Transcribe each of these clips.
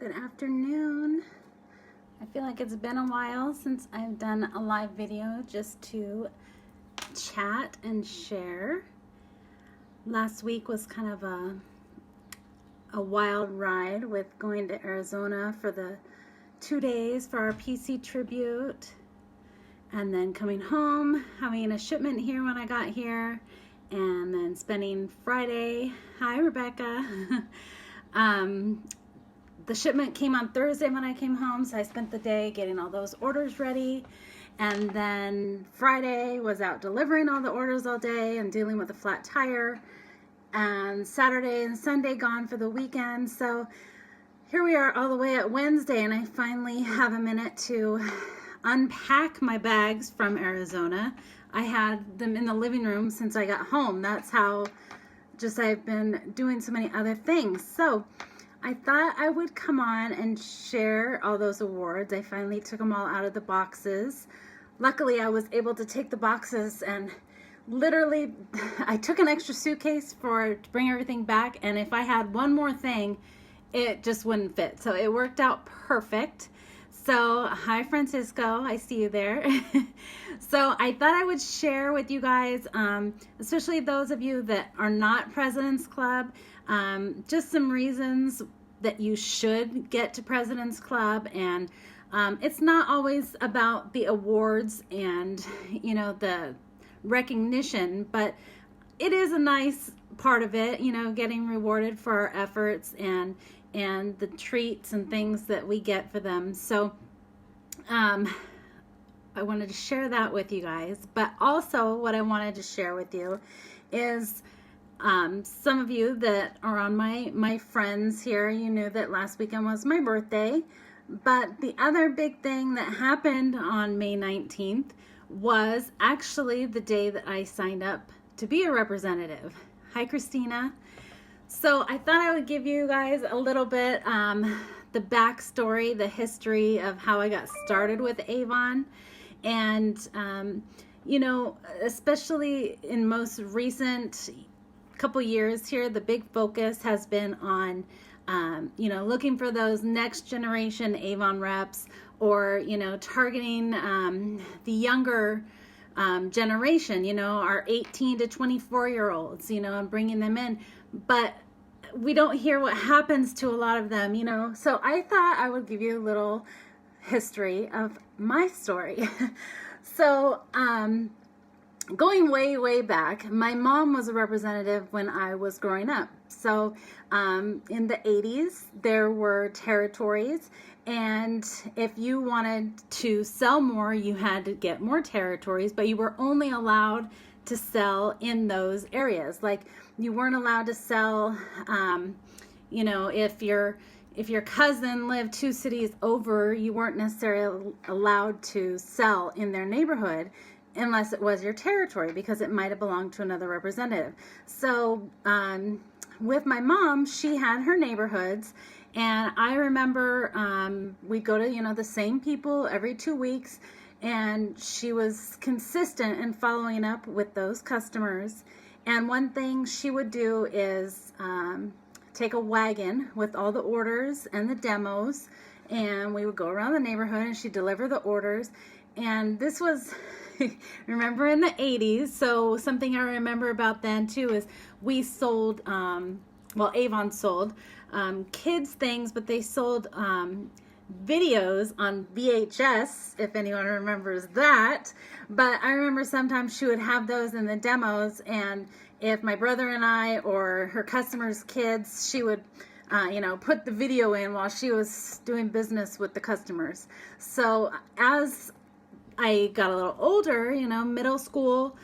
Good afternoon. I feel like it's been a while since I've done a live video just to chat and share. Last week was kind of a wild ride with going to Arizona for the 2 days for our PC tribute, and then coming home, having a shipment here when I got here, and then spending Friday. Hi, Rebecca. The shipment came on Thursday when I came home, so I spent the day getting all those orders ready. And then Friday was out delivering all the orders all day and dealing with a flat tire. And Saturday and Sunday gone for the weekend. So here we are all the way at Wednesday, and I finally have a minute to unpack my bags from Arizona. I had them in the living room since I got home. That's how just I've been doing so many other things. So I thought I would come on and share all those awards. I finally took them all out of the boxes. Luckily, I was able to take the boxes and literally, I took an extra suitcase to bring everything back, and if I had one more thing, it just wouldn't fit. So it worked out perfect. So hi, Francisco, I see you there. So I thought I would share with you guys, especially those of you that are not President's Club, just some reasons that you should get to President's Club. And it's not always about the awards and, you know, the recognition, but it is a nice part of it, you know, getting rewarded for our efforts and the treats and things that we get for them. So I wanted to share that with you guys, but also what I wanted to share with you is some of you that are on my friends here, you knew that last weekend was my birthday, but the other big thing that happened on May 19th was actually the day that I signed up to be a representative. Hi, Christina. So I thought I would give you guys a little bit the backstory, the history of how I got started with Avon. And, you know, especially in most recent couple years here, the big focus has been on, you know, looking for those next generation Avon reps, or, you know, targeting the younger generation, you know, our 18 to 24-year-olds, you know, and bringing them in. But we don't hear what happens to a lot of them, you know. So I thought I would give you a little history of my story. So going way back, my mom was a representative when I was growing up. So in the 80s, there were territories, and if you wanted to sell more, you had to get more territories, but you were only allowed to sell in those areas. Like, you weren't allowed to sell, you know, if your cousin lived 2 cities over, you weren't necessarily allowed to sell in their neighborhood unless it was your territory, because it might have belonged to another representative. So with my mom, she had her neighborhoods, and I remember we'd go to, you know, the same people every 2 weeks, and she was consistent in following up with those customers. And one thing she would do is take a wagon with all the orders and the demos, and we would go around the neighborhood and she'd deliver the orders. And this was, remember, in the 80s, so something I remember about then too is we sold, well, Avon sold kids things, but they sold videos on VHS, if anyone remembers that. But I remember sometimes she would have those in the demos, and if my brother and I or her customers' kids, she would you know, put the video in while she was doing business with the customers. So as I got a little older, you know, middle school,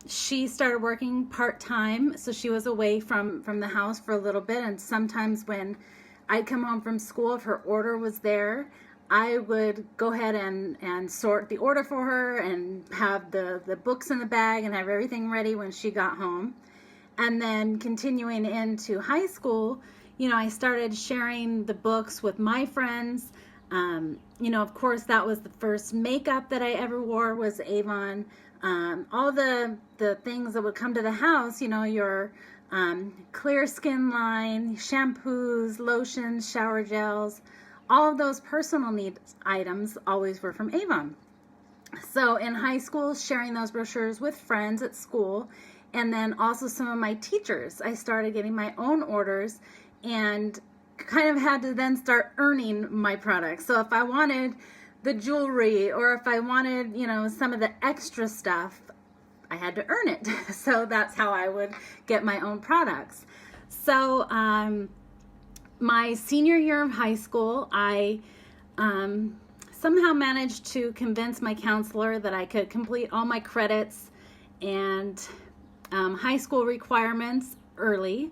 she started working part-time, so she was away from the house for a little bit. And sometimes when I'd come home from school, if her order was there, I would go ahead and sort the order for her and have the books in the bag and have everything ready when she got home. And then continuing into high school, you know, I started sharing the books with my friends. You know, of course, that was the first makeup that I ever wore was Avon. All the things that would come to the house, you know, your clear skin line, shampoos, lotions, shower gels, all of those personal needs items always were from Avon. So in high school, sharing those brochures with friends at school, and then also some of my teachers, I started getting my own orders and kind of had to then start earning my products. So if I wanted the jewelry, or if I wanted, some of the extra stuff, I had to earn it. So that's how I would get my own products. So my senior year of high school, I somehow managed to convince my counselor that I could complete all my credits and high school requirements early.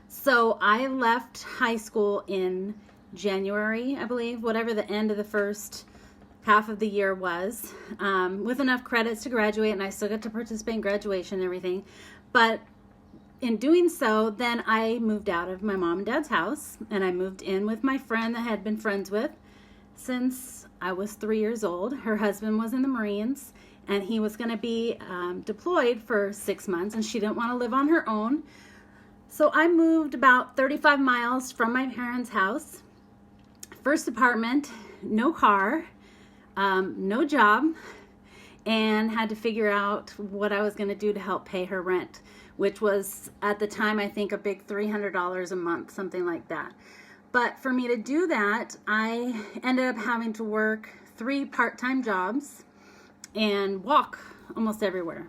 So I left high school in January, I believe, whatever the end of the first half of the year was, with enough credits to graduate, and I still got to participate in graduation and everything. But in doing so, then I moved out of my mom and dad's house, and I moved in with my friend that I had been friends with since I was 3 years old. Her husband was in the Marines, and he was going to be deployed for 6 months, and she didn't want to live on her own. So I moved about 35 miles from my parents' house. First apartment, no car, no job, and had to figure out what I was going to do to help pay her rent, which was at the time, I think, a big $300 a month, something like that. But for me to do that, I ended up having to work 3 part-time jobs and walk almost everywhere.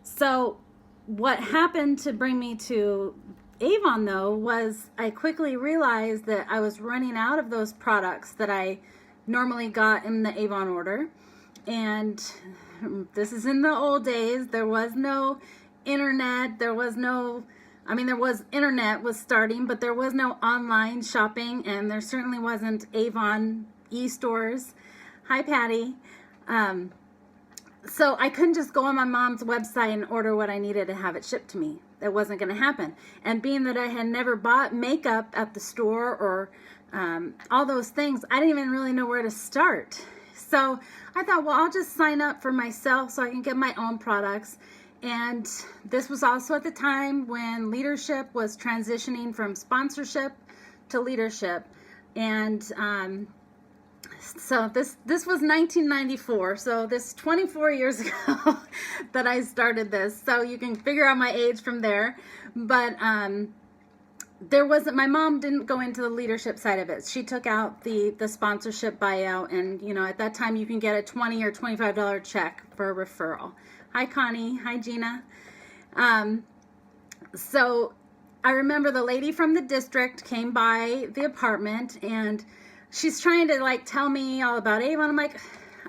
So what happened to bring me to Avon, though, was I quickly realized that I was running out of those products that I normally got in the Avon order. And this is in the old days. There was no internet. There was internet was starting, but there was no online shopping, and there certainly wasn't Avon e-stores. Hi, Patty. So I couldn't just go on my mom's website and order what I needed to have it shipped to me. That wasn't going to happen. And being that I had never bought makeup at the store or all those things, I didn't even really know where to start. So I thought, well, I'll just sign up for myself so I can get my own products. And this was also at the time when leadership was transitioning from sponsorship to leadership. And so this was 1994, so this 24 years ago that I started this. So you can figure out my age from there. But my mom didn't go into the leadership side of it. She took out the sponsorship buyout, and at that time you can get a $20 or $25 check for a referral. Hi, Connie. Hi, Gina. So I remember the lady from the district came by the apartment, and she's trying to tell me all about Avon. I'm like,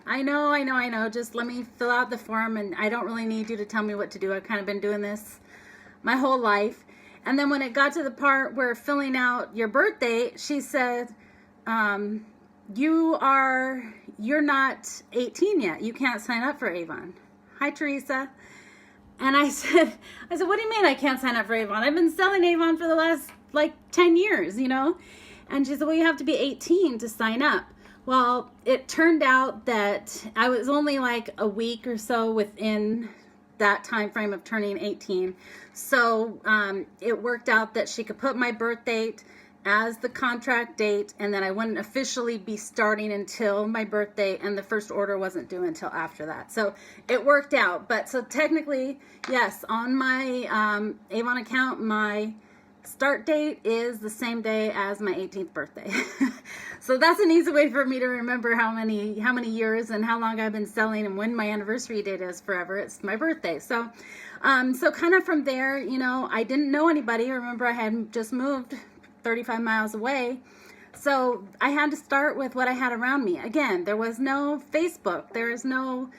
I know. Just let me fill out the form, and I don't really need you to tell me what to do. I've kind of been doing this my whole life. And then when it got to the part where filling out your birth date, she said, you're not 18 yet. You can't sign up for Avon. Hi, Teresa. And I said, what do you mean I can't sign up for Avon? I've been selling Avon for the last 10 years, And she said, well, you have to be 18 to sign up. Well, it turned out that I was only a week or so within that time frame of turning 18. So it worked out that she could put my birth date as the contract date, and then I wouldn't officially be starting until my birthday, and the first order wasn't due until after that. So it worked out. But so technically, yes, on my Avon account, my start date is the same day as my 18th birthday. So that's an easy way for me to remember how many years and how long I've been selling and when my anniversary date is forever. It's my birthday. So kind of from there, I didn't know anybody. Remember, I had just moved 35 miles away. So I had to start with what I had around me. Again, there was no Facebook. There is no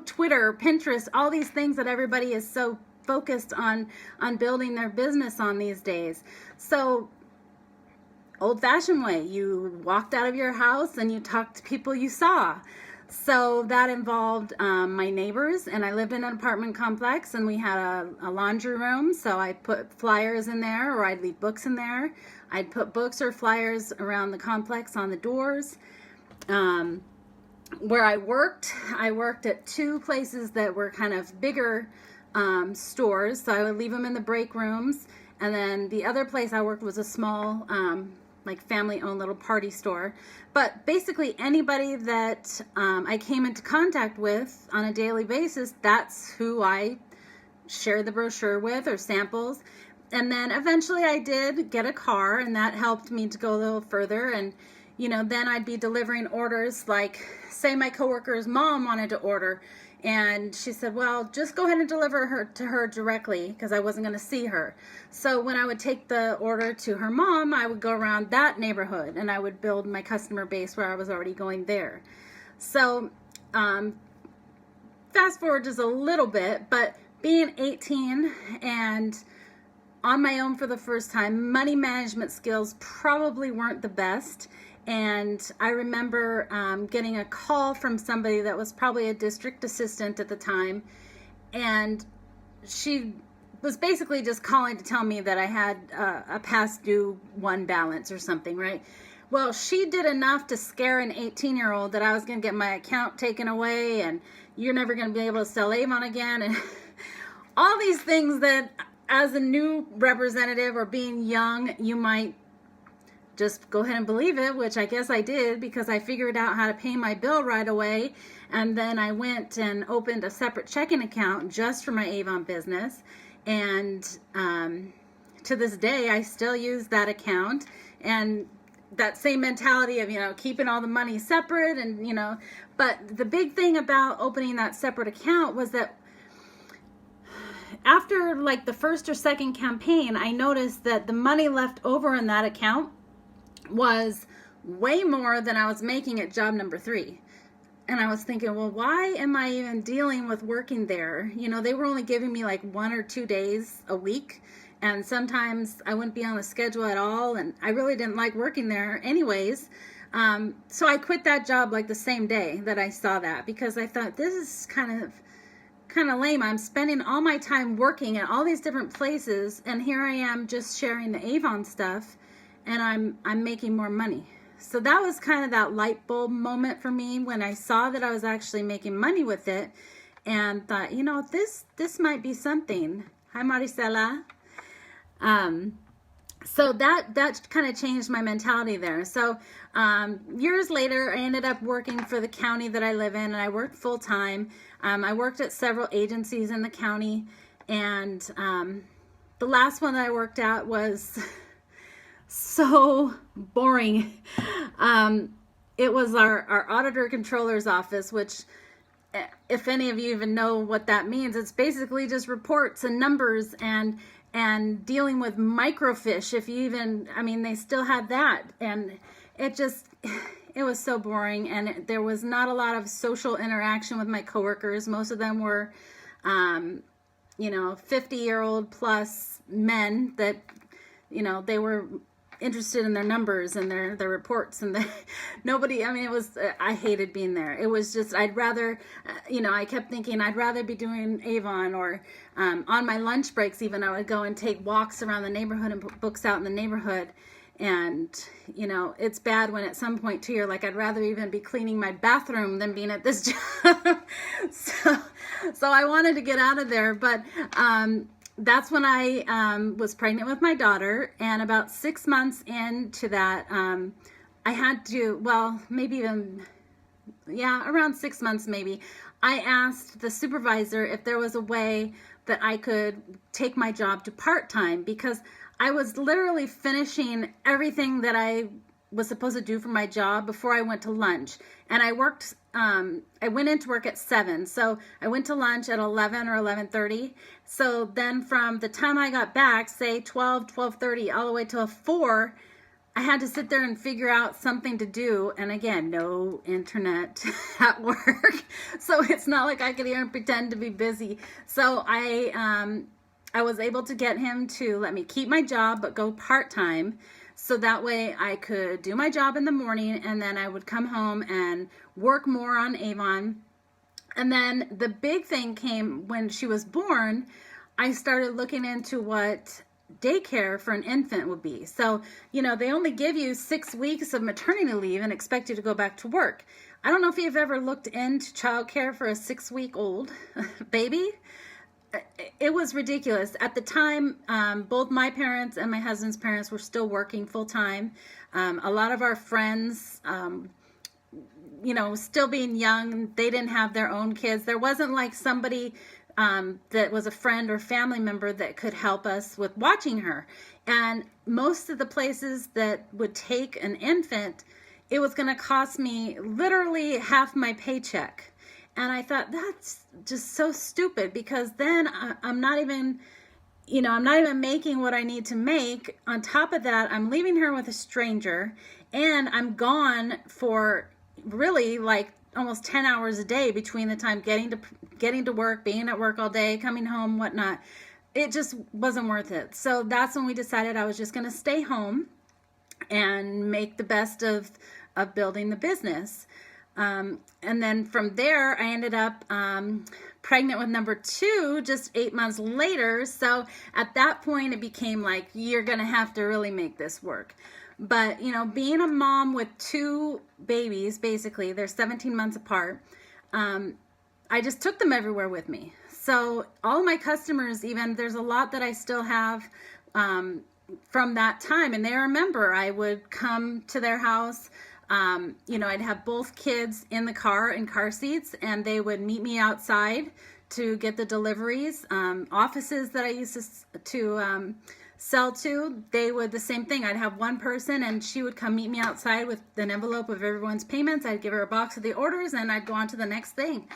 Twitter, Pinterest, all these things that everybody is so focused on building their business on these days. So old-fashioned way, you walked out of your house and you talked to people you saw. So that involved my neighbors, and I lived in an apartment complex, and we had a laundry room, so I put flyers in there, or I'd leave books in there. I'd put books or flyers around the complex on the doors. Where I worked at 2 places that were kind of bigger stores. So I would leave them in the break rooms. And then the other place I worked was a small, like family-owned little party store. But basically anybody that I came into contact with on a daily basis, that's who I shared the brochure with or samples. And then eventually I did get a car, and that helped me to go a little further. And, you know, then I'd be delivering orders, like say my coworker's mom wanted to order, and she said, well, just go ahead and deliver her to her directly, because I wasn't going to see her. So when I would take the order to her mom, I would go around that neighborhood and I would build my customer base where I was already going there. So fast forward just a little bit, but being 18 and on my own for the first time, money management skills probably weren't the best. And I remember getting a call from somebody that was probably a district assistant at the time. And she was basically just calling to tell me that I had a past due one balance or something, right? Well, she did enough to scare an 18-year-old that I was going to get my account taken away and you're never going to be able to sell Avon again. And all these things that as a new representative or being young, you might just go ahead and believe it, which I guess I did, because I figured out how to pay my bill right away. And then I went and opened a separate checking account just for my Avon business. And to this day, I still use that account. And that same mentality of, you know, keeping all the money separate and, you know, but the big thing about opening that separate account was that after like the first or second campaign, I noticed that the money left over in that account was way more than I was making at job number 3. And I was thinking, well, why am I even dealing with working there? You know, they were only giving me like 1 or 2 days a week. And sometimes I wouldn't be on the schedule at all. And I really didn't like working there anyways. So I quit that job like the same day that I saw that, because I thought, this is kind of lame. I'm spending all my time working at all these different places, and here I am just sharing the Avon stuff, and I'm making more money. So that was kind of that light bulb moment for me when I saw that I was actually making money with it, and thought, you know, this might be something. Hi, Maricela. So that kind of changed my mentality there. So years later, I ended up working for the county that I live in, and I worked full time. I worked at several agencies in the county, and the last one that I worked at was so boring. It was our auditor controller's office, which, if any of you even know what that means, it's basically just reports and numbers and dealing with microfiche, if you even, I mean, they still had that, and it was so boring, and there was not a lot of social interaction with my coworkers. Most of them were, 50-year-old plus men that, you know, they were interested in their numbers and their reports, and nobody, I mean, it was, I hated being there. It was just, I'd rather, I kept thinking I'd rather be doing Avon, or on my lunch breaks even, I would go and take walks around the neighborhood and put books out in the neighborhood. And, you know, it's bad when at some point too, you're like, I'd rather even be cleaning my bathroom than being at this job. So I wanted to get out of there, but that's when I was pregnant with my daughter, and about 6 months into that, I had to, well, maybe even, around 6 months maybe, I asked the supervisor if there was a way that I could take my job to part-time, because I was literally finishing everything that I was supposed to do for my job before I went to lunch. And I worked, I went into work at 7. So I went to lunch at 11 or 11:30. So then from the time I got back, say 12:30, all the way till 4, I had to sit there and figure out something to do. And again, no internet at work. So it's not like I could even pretend to be busy. So I was able to get him to let me keep my job, but go part-time. So that way I could do my job in the morning, and then I would come home and work more on Avon. And then the big thing came when she was born. I started looking into what daycare for an infant would be. So, you know, they only give you 6 weeks of maternity leave and expect you to go back to work. I don't know if you've ever looked into childcare for a 6-week-old baby. it was ridiculous. At the time, both my parents and my husband's parents were still working full time. A lot of our friends, still being young, they didn't have their own kids. There wasn't like somebody that was a friend or family member that could help us with watching her. And most of the places that would take an infant, it was going to cost me literally half my paycheck. And I thought, that's just so stupid, because then I'm not even making what I need to make. On top of that, I'm leaving her with a stranger, and I'm gone for really like almost 10 hours a day between the time getting to work, being at work all day, coming home, whatnot. It just wasn't worth it. So that's when we decided I was just going to stay home and make the best of building the business. And then from there, I ended up pregnant with number 2 just 8 months later. So at that point, it became like, you're going to have to really make this work. But, being a mom with 2 babies, basically, they're 17 months apart, I just took them everywhere with me. So all my customers, even, there's a lot that I still have from that time. And they remember I would come to their house. I'd have both kids in the car in car seats, and they would meet me outside to get the deliveries. Offices that I used to sell to, they would the same thing. I'd have one person, and she would come meet me outside with an envelope of everyone's payments. I'd give her a box of the orders, and I'd go on to the next thing.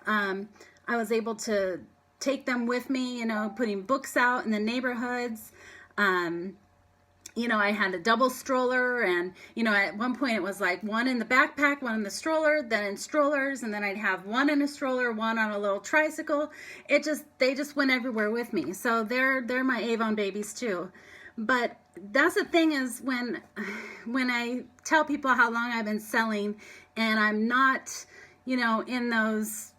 I was able to take them with me, putting books out in the neighborhoods. I had a double stroller, and, at one point it was like one in the backpack, one in the stroller, then in strollers, and then I'd have one in a stroller, one on a little tricycle. They just went everywhere with me. So they're my Avon babies too. But that's the thing, is when I tell people how long I've been selling, and I'm not, in those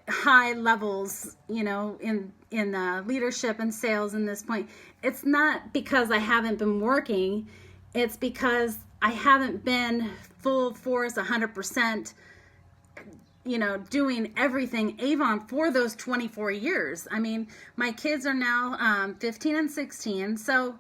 high levels, in leadership and sales in this point, it's not because I haven't been working. It's because I haven't been full force 100%, doing everything Avon for those 24 years. I mean, my kids are now 15 and 16. So,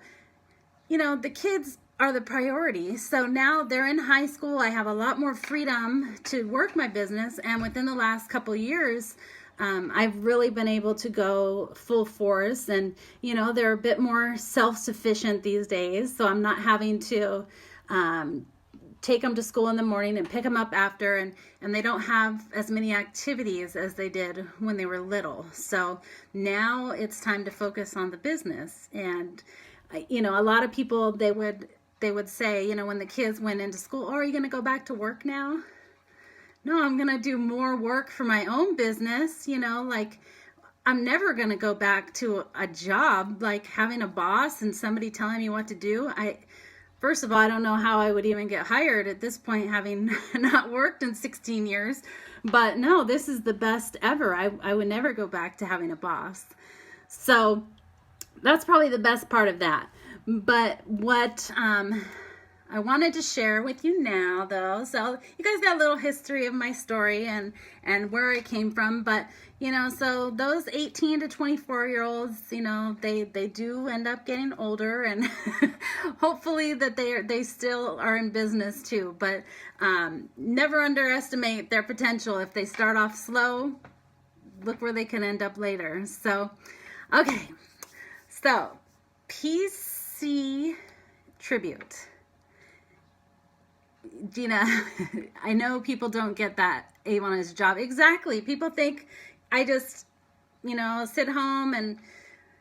the kids are the priority. So now they're in high school. I have a lot more freedom to work my business. And within the last couple years, I've really been able to go full force, and, they're a bit more self-sufficient these days. So I'm not having to take them to school in the morning and pick them up after, and they don't have as many activities as they did when they were little. So now it's time to focus on the business. And, a lot of people, they would say, when the kids went into school, oh, are you going to go back to work now? No, I'm going to do more work for my own business. Like, I'm never going to go back to a job, like having a boss and somebody telling me what to do. First of all, I don't know how I would even get hired at this point, having not worked in 16 years. But no, this is the best ever. I would never go back to having a boss. So that's probably the best part of that. But what I wanted to share with you now, though, so you guys got a little history of my story and where I came from. But, so those 18 to 24-year-olds, they do end up getting older, and hopefully that they still are in business too. But never underestimate their potential. If they start off slow, look where they can end up later. So, okay. So, PC tribute. Gina, I know people don't get that Avon is a job. Exactly. People think I just, sit home and,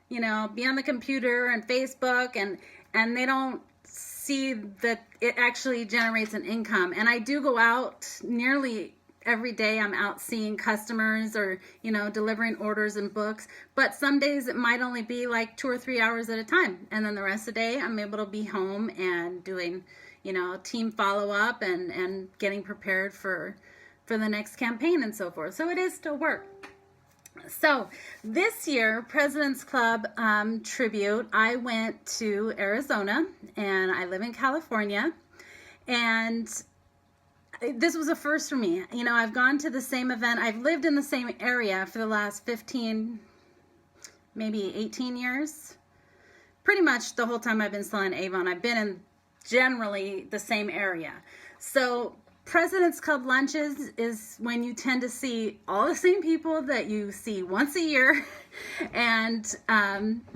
be on the computer and Facebook, and they don't see that it actually generates an income. And I do go out nearly every day. I'm out seeing customers or, delivering orders and books. But some days it might only be like 2 or 3 hours at a time. And then the rest of the day I'm able to be home and doing, team follow-up and getting prepared for the next campaign and so forth. So it is still work. So this year, President's Club tribute, I went to Arizona, and I live in California, and this was a first for me. I've gone to the same event. I've lived in the same area for the last 15 maybe 18 years. Pretty much the whole time I've been selling Avon, I've been in generally the same area. So President's Club lunches is when you tend to see all the same people that you see once a year. And,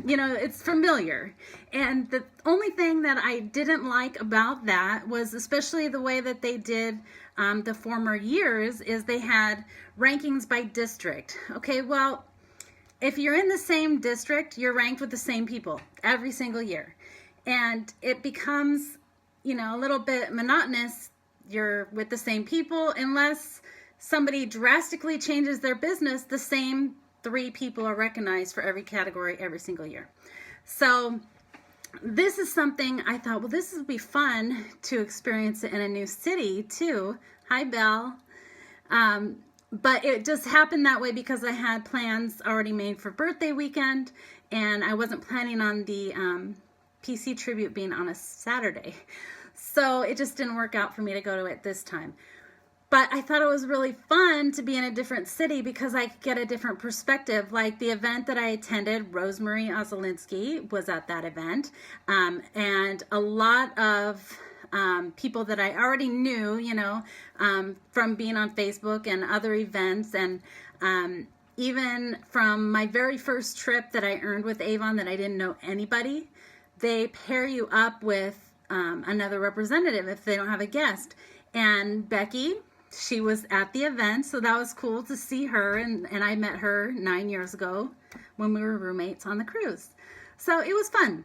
you know, it's familiar. And the only thing that I didn't like about that was especially the way that they did the former years is they had rankings by district. Okay, well, if you're in the same district, you're ranked with the same people every single year. And it becomes, you know, a little bit monotonous. You're with the same people unless somebody drastically changes their business. The same 3 people are recognized for every category every single year. So this is something I thought, well, this would be fun to experience it in a new city too. Hi, Belle. But it just happened that way because I had plans already made for birthday weekend, and I wasn't planning on the PC tribute being on a Saturday. So it just didn't work out for me to go to it this time. But I thought it was really fun to be in a different city because I could get a different perspective. Like the event that I attended, Rosemary Ozolinsky was at that event. And a lot of people that I already knew, you know, from being on Facebook and other events. And even from my very first trip that I earned with Avon that I didn't know anybody, they pair you up with another representative if they don't have a guest. And Becky, she was at the event, so that was cool to see her, and I met her 9 years ago when we were roommates on the cruise. So it was fun.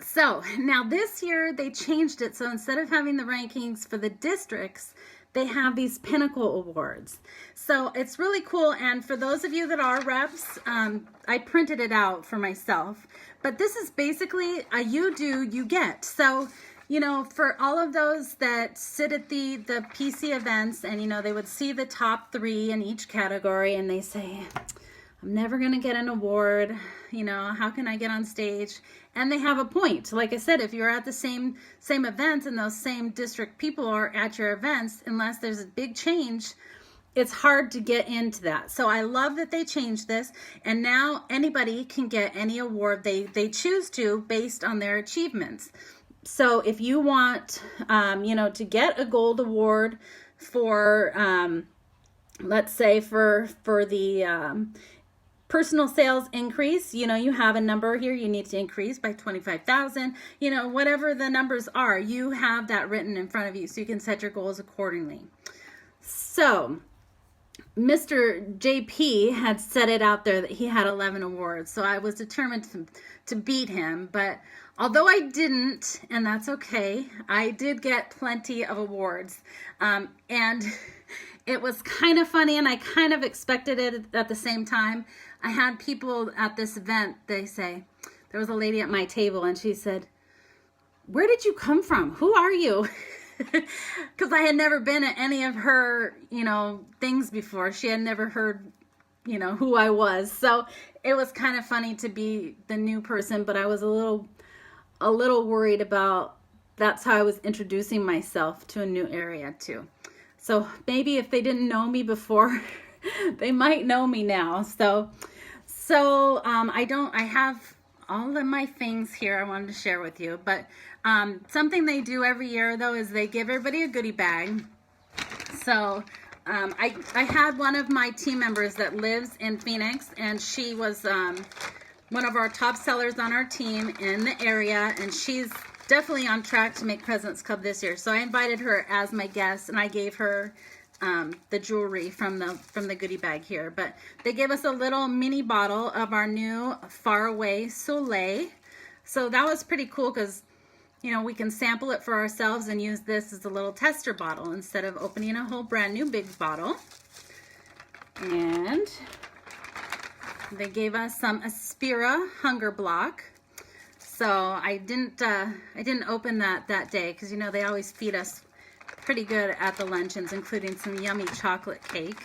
So now this year they changed it, so instead of having the rankings for the districts, they have these Pinnacle Awards. So it's really cool, and for those of you that are reps, I printed it out for myself, but this is basically a you do, you get. So, you know, for all of those that sit at the PC events and, you know, they would see the top 3 in each category and they say, I'm never going to get an award, you know, how can I get on stage? And they have a point. Like I said, if you're at the same events and those same district people are at your events, unless there's a big change, it's hard to get into that. So I love that they changed this, and now anybody can get any award they choose to based on their achievements. So if you want, you know, to get a gold award for, let's say for the personal sales increase, you know, you have a number here you need to increase by 25,000, you know, whatever the numbers are, you have that written in front of you so you can set your goals accordingly. So Mr. JP had set it out there that he had 11 awards, so I was determined to beat him, but although I didn't, and that's okay, I did get plenty of awards, and it was kind of funny, and I kind of expected it at the same time. I had people at this event, they say, there was a lady at my table, and she said, where did you come from? Who are you? Because I had never been at any of her, you know, things before. She had never heard, you know, who I was. So it was kind of funny to be the new person, but I was a little worried about that's how I was introducing myself to a new area too. So maybe if they didn't know me before, they might know me now. So I have all of my things here I wanted to share with you, but something they do every year though is they give everybody a goodie bag. So I had one of my team members that lives in Phoenix, and she was one of our top sellers on our team in the area, and she's definitely on track to make President's Club this year. So I invited her as my guest, and I gave her the jewelry from the goodie bag here. But they gave us a little mini bottle of our new Faraway Soleil. So that was pretty cool because, you know, we can sample it for ourselves and use this as a little tester bottle instead of opening a whole brand new big bottle. And they gave us some Aspira Hunger Block. So I didn't open that day because, you know, they always feed us pretty good at the luncheons, including some yummy chocolate cake.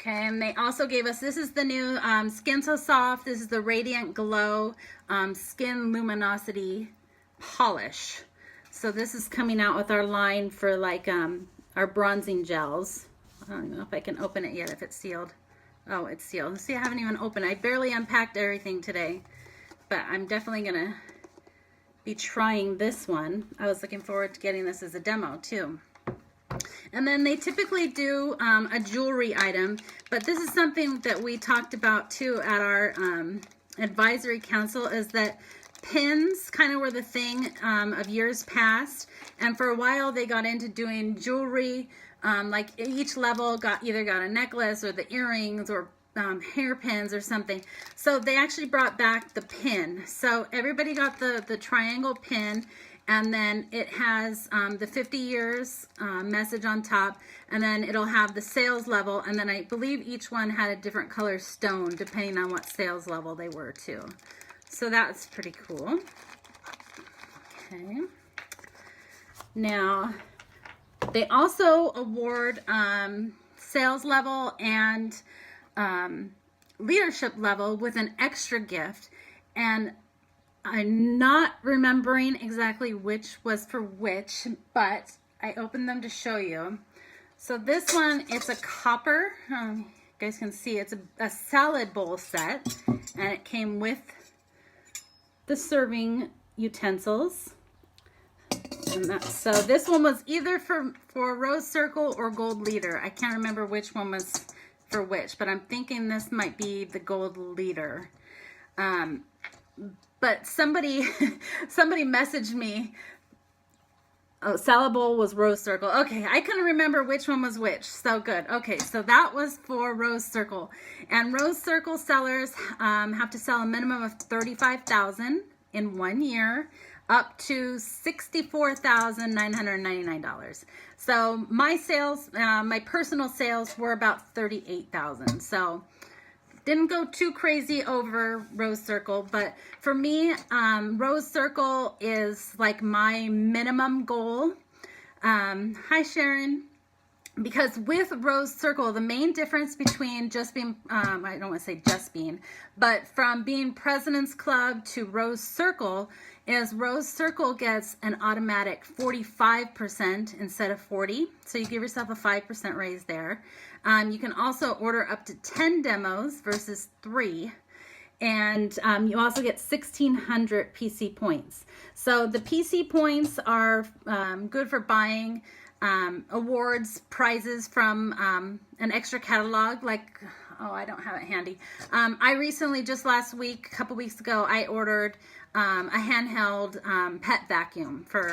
Okay, and they also gave us, this is the new Skin So Soft. This is the Radiant Glow Skin Luminosity Polish. So this is coming out with our line for like our bronzing gels. I don't know if I can open it yet if it's sealed. Oh, it's sealed. See, I haven't even opened. I barely unpacked everything today, but I'm definitely gonna be trying this one. I was looking forward to getting this as a demo too. And then they typically do a jewelry item, but this is something that we talked about too at our advisory council, is that pins kind of were the thing of years past, and for a while they got into doing jewelry, like each level either got a necklace or the earrings or hairpins or something. So they actually brought back the pin. So everybody got the triangle pin, and then it has the 50 years message on top, and then it'll have the sales level, and then I believe each one had a different color stone depending on what sales level they were too. So that's pretty cool. Okay. Now, they also award sales level and leadership level with an extra gift, and I'm not remembering exactly which was for which, but I opened them to show you. So this one, it's a copper, you guys can see it's a salad bowl set, and it came with the serving utensils. And so this one was either for Rose Circle or Gold Leader. I can't remember which one was for which, but I'm thinking this might be the Gold Leader. But somebody messaged me. Oh, salad bowl was Rose Circle. Okay, I couldn't remember which one was which. So good. Okay, so that was for Rose Circle, and Rose Circle sellers have to sell a minimum of $35,000 in 1 year, up to $64,999. So my sales, my personal sales, were about $38,000. So didn't go too crazy over Rose Circle, but for me, Rose Circle is like my minimum goal. Hi, Sharon. Because with Rose Circle, the main difference between just being, I don't want to say just being, but from being President's Club to Rose Circle is Rose Circle gets an automatic 45% instead of 40. So you give yourself a 5% raise there. You can also order up to 10 demos versus 3. And you also get 1,600 PC points. So the PC points are good for buying awards, prizes from an extra catalog, like, oh, I don't have it handy. I recently, just last week, a couple weeks ago, I ordered a handheld pet vacuum for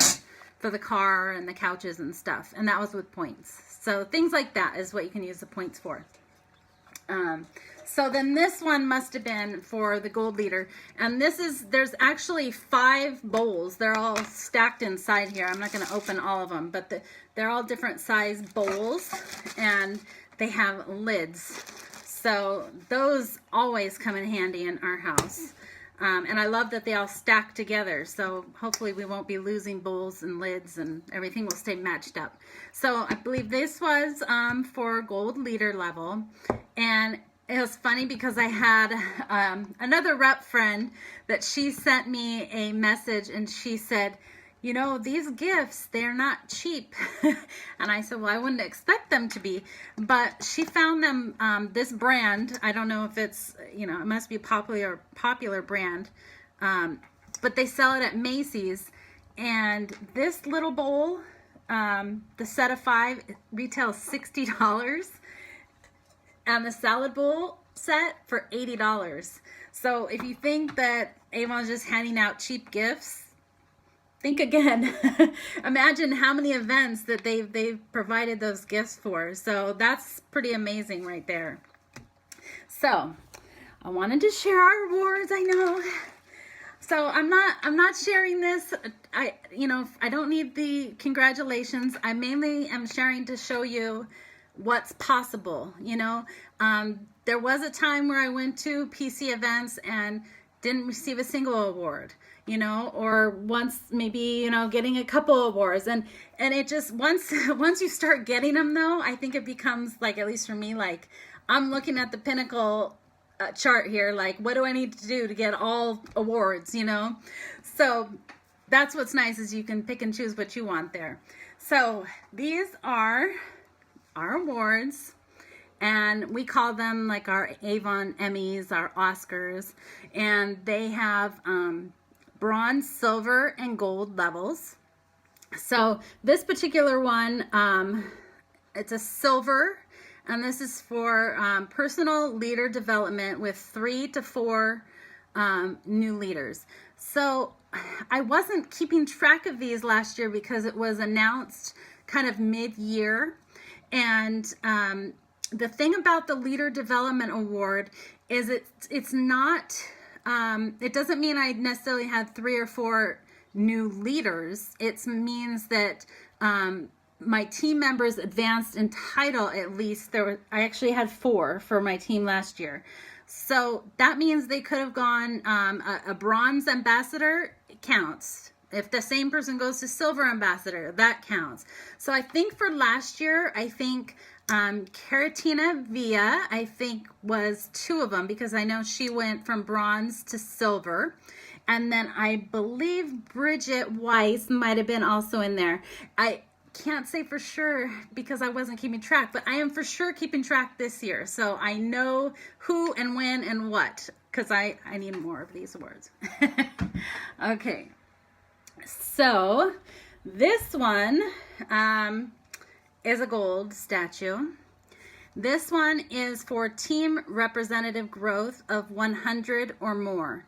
the car and the couches and stuff, and that was with points. So things like that is what you can use the points for. So then this one must have been for the Gold Leader, and there's actually 5 bowls. They're all stacked inside here. I'm not going to open all of them, but they're all different size bowls, and they have lids. So those always come in handy in our house. And I love that they all stack together, so hopefully we won't be losing bowls and lids, and everything will stay matched up. So I believe this was for Gold Leader level, and it was funny because I had another rep friend that she sent me a message, and she said, you know, these gifts, they're not cheap. And I said, well, I wouldn't expect them to be. But she found them, this brand, I don't know if it's, you know, it must be a popular brand, but they sell it at Macy's. And this little bowl, the set of 5, retails $60. And the salad bowl set for $80. So if you think that Avon's just handing out cheap gifts, think again. Imagine how many events that they've provided those gifts for. So that's pretty amazing right there. So I wanted to share our awards. I know. So I'm not sharing this. I don't need the congratulations. I mainly am sharing to show you what's possible. There was a time where I went to PC events and didn't receive a single award, or once maybe, getting a couple awards, and it just, once you start getting them though, I think it becomes like, at least for me, like I'm looking at the pinnacle chart here, like what do I need to do to get all awards, so that's what's nice, is you can pick and choose what you want there. So these are our awards, and we call them like our Avon Emmys, our Oscars, and they have bronze, silver, and gold levels. So this particular one, it's a silver, and this is for personal leader development with 3 to 4 new leaders. So I wasn't keeping track of these last year because it was announced kind of mid-year. And the thing about the Leader Development Award is it's not, it doesn't mean I necessarily had 3 or 4 new leaders. It means that my team members advanced in title at least. I actually had 4 for my team last year. So that means they could have gone, a bronze ambassador counts. If the same person goes to silver ambassador, that counts. So I think for last year, I think Caratina Villa, I think was 2 of them, because I know she went from bronze to silver. And then I believe Bridget Weiss might have been also in there. I can't say for sure because I wasn't keeping track, but I am for sure keeping track this year. So I know who and when and what, because I need more of these awards. Okay. So this one is a gold statue. This one is for team representative growth of 100 or more.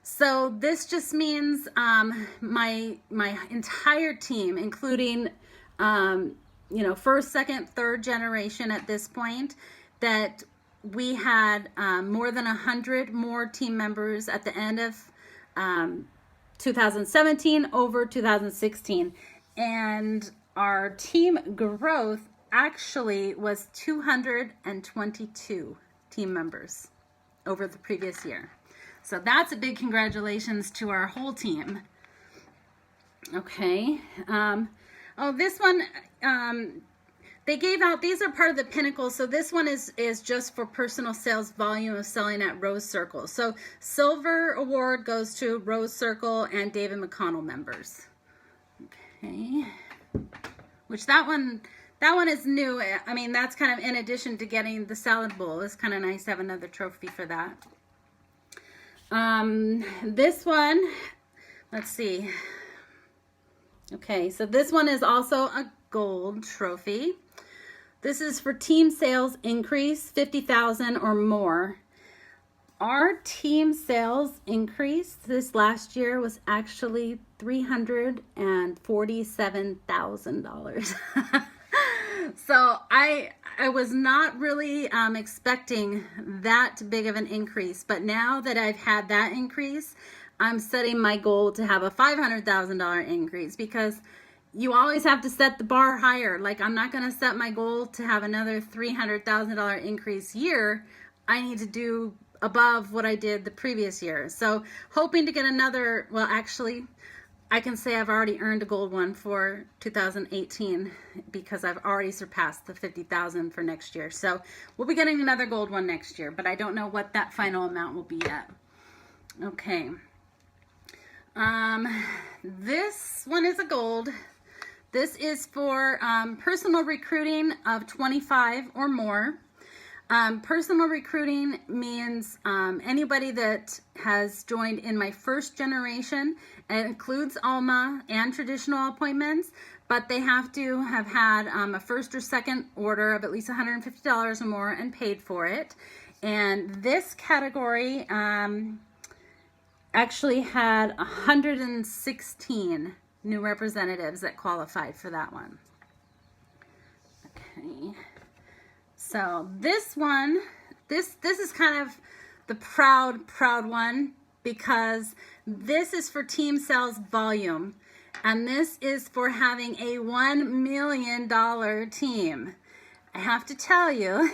So this just means my entire team, including first, second, third generation at this point, that we had more than 100 more team members at the end of 2017 over 2016, and our team growth actually was 222 team members over the previous year. So that's a big congratulations to our whole team. Okay. This one, they gave out, these are part of the Pinnacle. So this one is just for personal sales volume of selling at Rose Circle. So silver award goes to Rose Circle and David McConnell members. Okay. Which that one is new. I mean, that's kind of in addition to getting the salad bowl. It's kind of nice to have another trophy for that. This one, let's see. Okay, so this one is also a gold trophy. This is for team sales increase 50,000 or more. Our team sales increase this last year was actually $347,000. So I was not really expecting that big of an increase, but now that I've had that increase, I'm setting my goal to have a $500,000 increase, because you always have to set the bar higher. Like, I'm not going to set my goal to have another $300,000 increase year. I need to do above what I did the previous year. So hoping to get another, well, actually, I can say I've already earned a gold one for 2018 because I've already surpassed the 50,000 for next year. So we'll be getting another gold one next year, but I don't know what that final amount will be yet. Okay. This one is a gold. This is for personal recruiting of 25 or more. Personal recruiting means anybody that has joined in my first generation. It includes ALMA and traditional appointments, but they have to have had a first or second order of at least $150 or more and paid for it. And this category actually had 116 new representatives that qualified for that one. Okay. So this one, this is kind of the proud one, because this is for team sales volume, and this is for having a $1 million team. I have to tell you,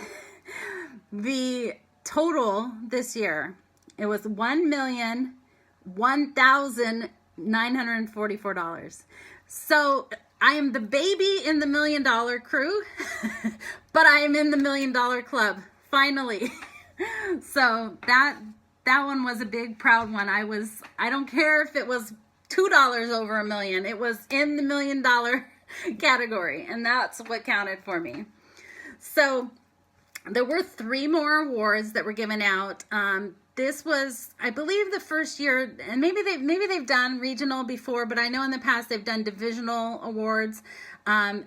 the total this year, it was $1,001,944. So I am the baby in the $1 million crew, but I am in the $1 million club, finally. So that one was a big, proud one. I don't care if it was $2 over $1 million. It was in the $1 million category, and that's what counted for me. So there were 3 more awards that were given out. This was, I believe, the first year, and maybe they've done regional before, but I know in the past they've done divisional awards.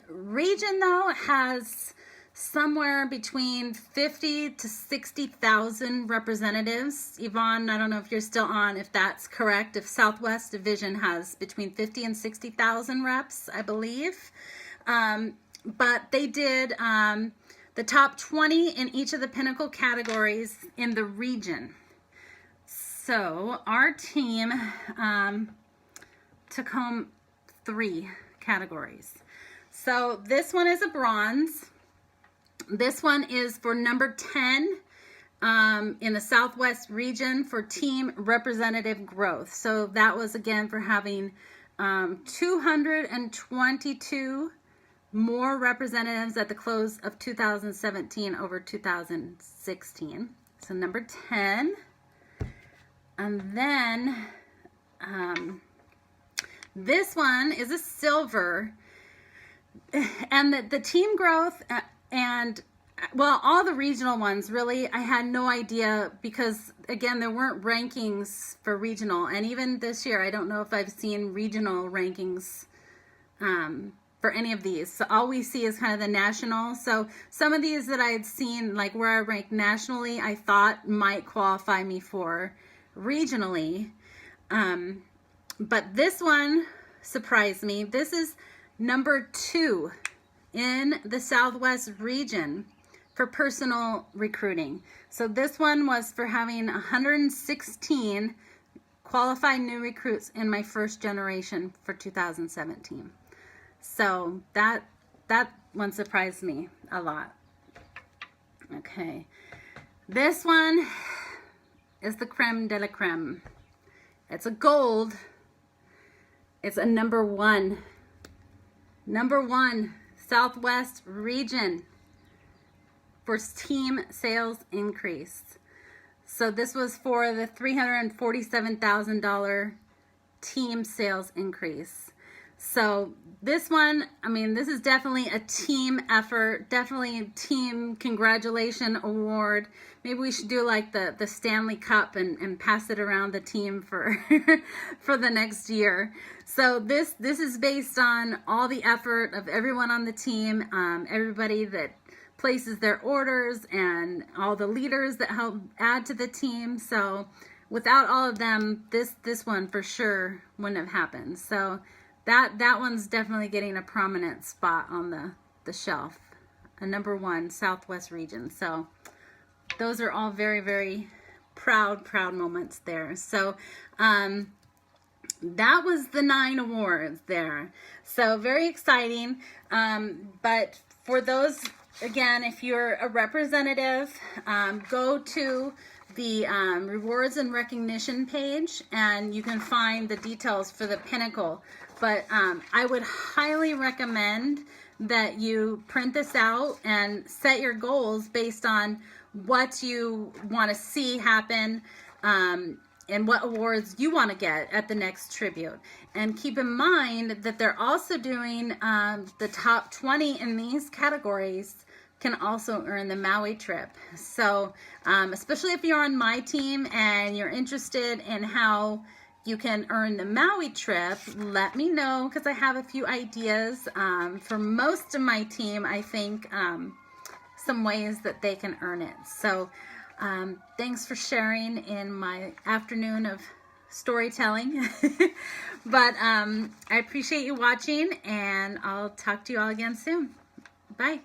Region, though, has somewhere between 50 to 60,000 representatives. Yvonne, I don't know if you're still on, if that's correct, if Southwest Division has between 50 and 60,000 reps, I believe. But they did the top 20 in each of the pinnacle categories in the region. So our team took home 3 categories. So this one is a bronze. This one is for number 10 in the Southwest region for team representative growth. So that was again for having 222 more representatives at the close of 2017 over 2016. So number 10. And then this one is a silver. And the team growth and, well, all the regional ones, really, I had no idea because, again, there weren't rankings for regional. And even this year, I don't know if I've seen regional rankings for any of these. So all we see is kind of the national. So some of these that I had seen, like where I ranked nationally, I thought might qualify me for regionally. But this one surprised me. This is number 2 in the Southwest region for personal recruiting. So this one was for having 116 qualified new recruits in my first generation for 2017. So that one surprised me a lot. Okay. This one is the creme de la creme. It's a gold. It's a number 1. Number 1, Southwest region for team sales increase. So this was for the $347,000 team sales increase. So this one, I mean, this is definitely a team effort, definitely a team congratulation award. Maybe we should do like the Stanley Cup and pass it around the team for for the next year. So this is based on all the effort of everyone on the team, everybody that places their orders and all the leaders that help add to the team. So without all of them, this one for sure wouldn't have happened. So that one's definitely getting a prominent spot on the shelf. A number 1 Southwest region. So those are all very, very proud moments there. So that was the 9 awards there. So very exciting. But for those, again, if you're a representative, go to the rewards and recognition page and you can find the details for the pinnacle. But I would highly recommend that you print this out and set your goals based on what you want to see happen and what awards you want to get at the next tribute. And keep in mind that they're also doing the top 20 in these categories can also earn the Maui trip. So especially if you're on my team and you're interested in how you can earn the Maui trip, let me know because I have a few ideas for most of my team. I think some ways that they can earn it. So thanks for sharing in my afternoon of storytelling. But I appreciate you watching and I'll talk to you all again soon. Bye.